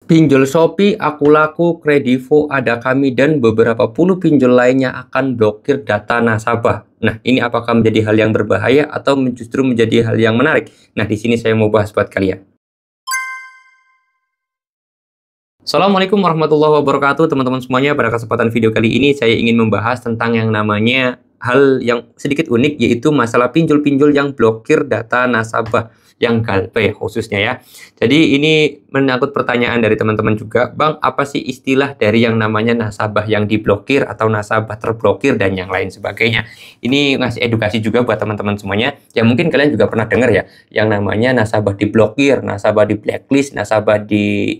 Pinjol Shopee, Akulaku, Kredivo, Adakami, dan beberapa puluh pinjol lainnya akan blokir data nasabah. Nah, ini apakah menjadi hal yang berbahaya atau justru menjadi hal yang menarik? Nah, di sini saya mau bahas buat kalian. Assalamualaikum warahmatullahi wabarakatuh, teman-teman semuanya. Pada kesempatan video kali ini, saya ingin membahas tentang yang namanya hal yang sedikit unik, yaitu masalah pinjol-pinjol yang blokir data nasabah, yang GalPay khususnya ya. Jadi ini menyangkut pertanyaan dari teman-teman juga, Bang, apa sih istilah dari yang namanya nasabah yang diblokir atau nasabah terblokir dan yang lain sebagainya. Ini ngasih edukasi juga buat teman-teman semuanya. Ya mungkin kalian juga pernah dengar ya, yang namanya nasabah diblokir, nasabah di blacklist, nasabah di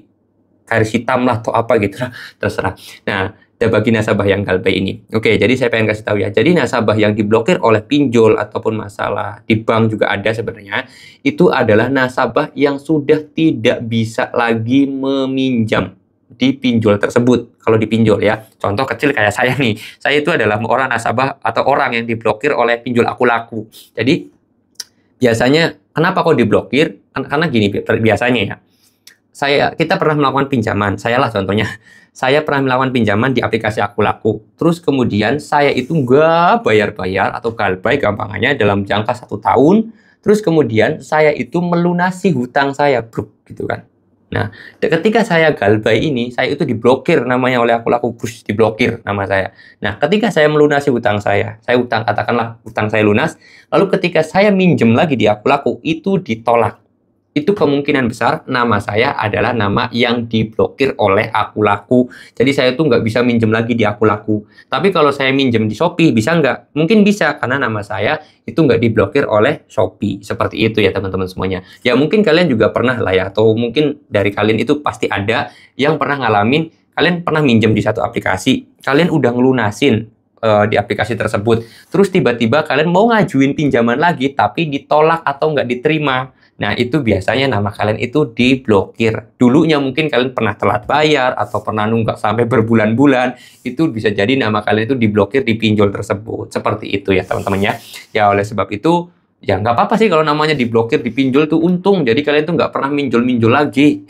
garis hitam lah atau apa gitu lah, terserah. Nah, bagi nasabah yang GalPay ini. Oke, jadi saya pengen kasih tahu ya. Jadi nasabah yang diblokir oleh pinjol ataupun masalah di bank juga ada sebenarnya. Itu adalah nasabah yang sudah tidak bisa lagi meminjam di pinjol tersebut. Kalau di pinjol ya. Contoh kecil kayak saya nih. Saya itu adalah orang nasabah atau orang yang diblokir oleh pinjol Akulaku. Jadi biasanya kenapa kok diblokir? Karena gini biasanya ya. Kita pernah melakukan pinjaman, saya lah contohnya. Saya pernah melakukan pinjaman di aplikasi Akulaku. Terus kemudian saya itu nggak bayar-bayar atau GalPay gampangannya dalam jangka 1 tahun. Terus kemudian saya itu melunasi hutang saya, bro, gitu kan. Nah, ketika saya GalPay ini, saya itu diblokir namanya oleh Akulaku, push, diblokir nama saya. Nah, ketika saya melunasi hutang saya hutang, katakanlah hutang saya lunas, lalu ketika saya minjem lagi di Akulaku, itu ditolak. Itu kemungkinan besar nama saya adalah nama yang diblokir oleh Akulaku. Jadi saya tuh nggak bisa minjem lagi di Akulaku. Tapi kalau saya minjem di Shopee, bisa nggak? Mungkin bisa, karena nama saya itu nggak diblokir oleh Shopee. Seperti itu ya teman-teman semuanya. Ya mungkin kalian juga pernah lah ya, atau mungkin dari kalian itu pasti ada yang pernah ngalamin, kalian pernah minjem di satu aplikasi, kalian udah ngelunasin di aplikasi tersebut. Terus tiba-tiba kalian mau ngajuin pinjaman lagi, tapi ditolak atau nggak diterima. Nah, itu biasanya nama kalian itu diblokir. Dulunya mungkin kalian pernah telat bayar atau pernah nunggak sampai berbulan-bulan. Itu bisa jadi nama kalian itu diblokir di pinjol tersebut. Seperti itu ya teman-teman ya. Ya oleh sebab itu, ya nggak apa-apa sih kalau namanya diblokir di pinjol tuh untung. Jadi kalian tuh nggak pernah minjol-minjol lagi.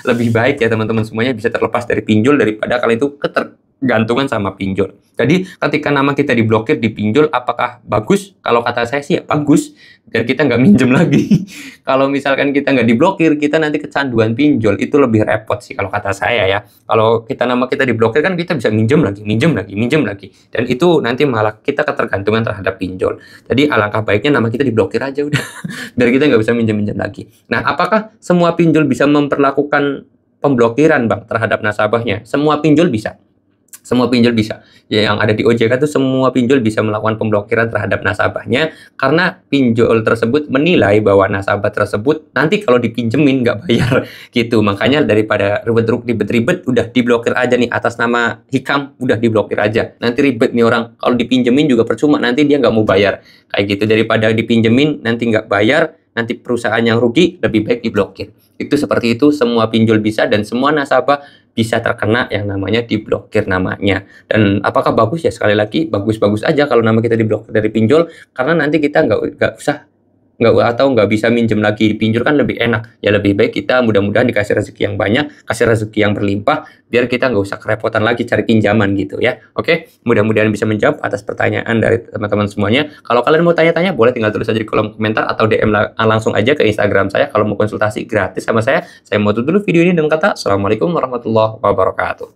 Lebih baik ya teman-teman semuanya bisa terlepas dari pinjol daripada kalian itu ketergantungan sama pinjol. Jadi ketika nama kita diblokir di pinjol, apakah bagus? Kalau kata saya sih ya bagus, biar kita nggak minjem lagi. Kalau misalkan kita nggak diblokir, kita nanti kecanduan pinjol, itu lebih repot sih kalau kata saya ya. Kalau nama kita diblokir kan kita bisa minjem lagi, minjem lagi, minjem lagi. Dan itu nanti malah kita ketergantungan terhadap pinjol. Jadi alangkah baiknya nama kita diblokir aja udah, biar kita nggak bisa minjem-minjem lagi. Nah, apakah semua pinjol bisa memperlakukan pemblokiran, Bang, terhadap nasabahnya? Semua pinjol bisa. Semua pinjol bisa. Ya, yang ada di OJK itu semua pinjol bisa melakukan pemblokiran terhadap nasabahnya karena pinjol tersebut menilai bahwa nasabah tersebut nanti kalau dipinjemin nggak bayar gitu. Makanya daripada ribet-ribet udah diblokir aja nih atas nama Hikam, udah diblokir aja. Nanti ribet nih orang, kalau dipinjemin juga percuma, nanti dia nggak mau bayar. Kayak gitu, daripada dipinjemin nanti nggak bayar, nanti perusahaan yang rugi, lebih baik diblokir. Itu seperti itu, semua pinjol bisa dan semua nasabah bisa terkena yang namanya diblokir namanya. Dan apakah bagus ya? Sekali lagi, bagus-bagus aja kalau nama kita diblokir dari pinjol, karena nanti kita nggak bisa minjem lagi di pinjol, kan lebih enak. Ya lebih baik kita mudah-mudahan dikasih rezeki yang banyak, kasih rezeki yang berlimpah, biar kita nggak usah kerepotan lagi cari pinjaman gitu ya. Oke, mudah-mudahan bisa menjawab atas pertanyaan dari teman-teman semuanya. Kalau kalian mau tanya-tanya, boleh tinggal tulis aja di kolom komentar atau DM langsung aja ke Instagram saya. Kalau mau konsultasi gratis sama saya mau tutup dulu video ini dengan kata Assalamualaikum warahmatullahi wabarakatuh.